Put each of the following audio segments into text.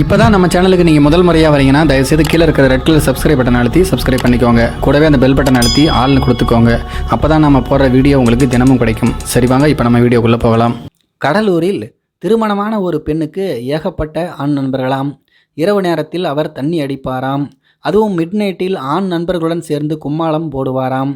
இப்போ தான் நம்ம சேனலுக்கு நீங்கள் முதல் முறையாக வரீங்கன்னா தயவுசெய்து கீழே இருக்கிற ரெட் கலர் சப்ஸ்கிரைப் பட்டன் அழுத்தி சப்ஸ்கிரைப் பண்ணிக்கோங்க. கூடவே அந்த பெல் பட்டன் அழுத்தி ஆள்னு கொடுத்துக்கோங்க. அப்போ தான் நம்ம போடுற வீடியோ உங்களுக்கு தினமும் கிடைக்கும். சரி வாங்க இப்போ நம்ம வீடியோக்குள்ளே போகலாம். கடலூரில் திருமணமான ஒரு பெண்ணுக்கு ஏகப்பட்ட ஆண் நண்பர்களாம். இரவு நேரத்தில் அவர் தண்ணி அடிப்பாராம். அதுவும் மிட் நைட்டில் ஆண் நண்பர்களுடன் சேர்ந்து கும்மாளம் போடுவாராம்.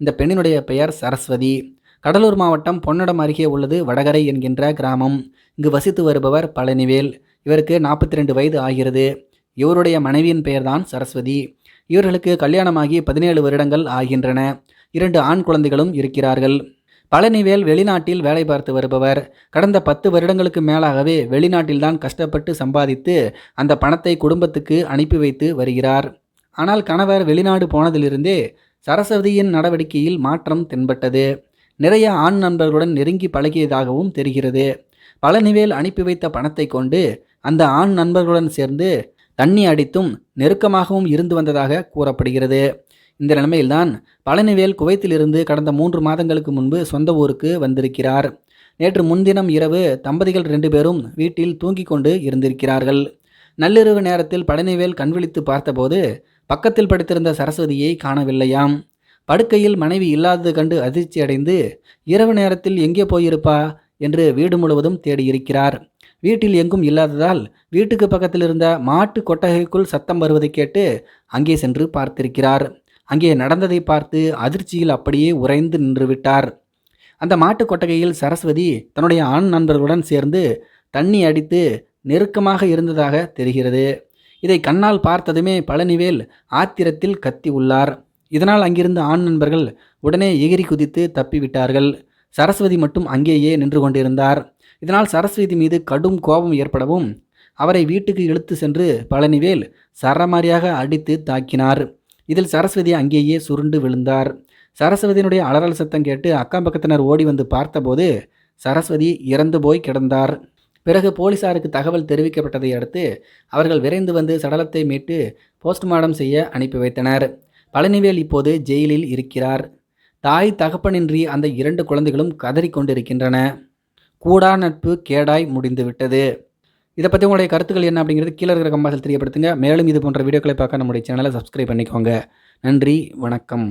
இந்த பெண்ணினுடைய பெயர் சரஸ்வதி. கடலூர் மாவட்டம் பொன்னடம் அருகே உள்ளது வடகரை என்கின்ற கிராமம். இங்கு வசித்து வருபவர் பழனிவேல். இவருக்கு 42 வயது ஆகிறது. இவருடைய மனைவியின் பெயர்தான் சரஸ்வதி. இவர்களுக்கு கல்யாணமாகி 17 வருடங்கள் ஆகின்றன. 2 ஆண் குழந்தைகளும் இருக்கிறார்கள். பழனிவேல் வெளிநாட்டில் வேலை பார்த்து வருபவர். கடந்த 10 வருடங்களுக்கு மேலாகவே வெளிநாட்டில்தான் கஷ்டப்பட்டு சம்பாதித்து அந்த பணத்தை குடும்பத்துக்கு அனுப்பி வைத்து வருகிறார். ஆனால் கணவர் வெளிநாடு போனதிலிருந்தே சரஸ்வதியின் நடவடிக்கையில் மாற்றம் தென்பட்டது. நிறைய ஆண் நண்பர்களுடன் நெருங்கி பழகியதாகவும் தெரிகிறது. பழனிவேல் அனுப்பி வைத்த பணத்தை கொண்டு அந்த ஆண் நண்பர்களுடன் சேர்ந்து தண்ணி அடித்தும் நெருக்கமாகவும் இருந்து வந்ததாக கூறப்படுகிறது. இந்த நிலைமையில்தான் பழனிவேல் குவைத்திலிருந்து கடந்த 3 மாதங்களுக்கு முன்பு சொந்த ஊருக்கு வந்திருக்கிறார். நேற்று முன்தினம் இரவு தம்பதிகள் 2 பேரும் வீட்டில் தூங்கிக் கொண்டு இருந்திருக்கிறார்கள். நள்ளிரவு நேரத்தில் பழனிவேல் கண்விழித்து பார்த்தபோது பக்கத்தில் படுத்திருந்த சரஸ்வதியை காணவில்லையாம். படுக்கையில் மனைவி இல்லாதது கண்டு அதிர்ச்சி அடைந்து இரவு நேரத்தில் எங்கே போயிருப்பா என்று வீடு முழுவதும் தேடியிருக்கிறார். வீட்டில் எங்கும் இல்லாததால் வீட்டுக்கு பக்கத்தில் இருந்த மாட்டு கொட்டகைக்குள் சத்தம் வருவதை கேட்டு அங்கே சென்று பார்த்திருக்கிறார். அங்கே நடந்ததை பார்த்து அதிர்ச்சியில் அப்படியே உறைந்து நின்றுவிட்டார். அந்த மாட்டு கொட்டகையில் சரஸ்வதி தன்னுடைய ஆண் நண்பர்களுடன் சேர்ந்து தண்ணி அடித்து நெருக்கமாக இருந்ததாக தெரிகிறது. இதை கண்ணால் பார்த்ததுமே பழனிவேல் ஆத்திரத்தில் கத்தி உள்ளார். இதனால் அங்கிருந்த ஆண் நண்பர்கள் உடனே எகிரி குதித்து தப்பிவிட்டார்கள். சரஸ்வதி மட்டும் அங்கேயே நின்று கொண்டிருந்தார். இதனால் சரஸ்வதி மீது கடும் கோபம் ஏற்படவும் அவரை வீட்டுக்கு இழுத்து சென்று பழனிவேல் சரமாரியாக அடித்து தாக்கினார். இதில் சரஸ்வதி அங்கேயே சுருண்டு விழுந்தார். சரஸ்வதியினுடைய அலறல் சத்தம் கேட்டு அக்கம் பக்கத்தினர் ஓடி வந்து பார்த்தபோது சரஸ்வதி இறந்து போய் கிடந்தார். பிறகு போலீசாருக்கு தகவல் தெரிவிக்கப்பட்டதை அடுத்து அவர்கள் விரைந்து வந்து சடலத்தை மீட்டு போஸ்ட்மார்ட்டம் செய்ய அனுப்பி வைத்தனர். பழனிவேல் இப்போது ஜெயிலில் இருக்கிறார். தாய் தகப்பனின்றி அந்த 2 குழந்தைகளும் கதறிக்கொண்டிருக்கின்றன. கூடா நட்பு கேடாய் முடிந்துவிட்டது. இதை பற்றி உங்களுடைய கருத்துக்கள் என்ன அப்படிங்கிறது கீழே இருக்கிற கம்பாசில் தெரியப்படுத்துங்க. மேலும் இது போன்ற வீடியோக்களை பார்க்க நம்முடைய சேனலை சப்ஸ்கிரைப் பண்ணிக்கோங்க. நன்றி, வணக்கம்.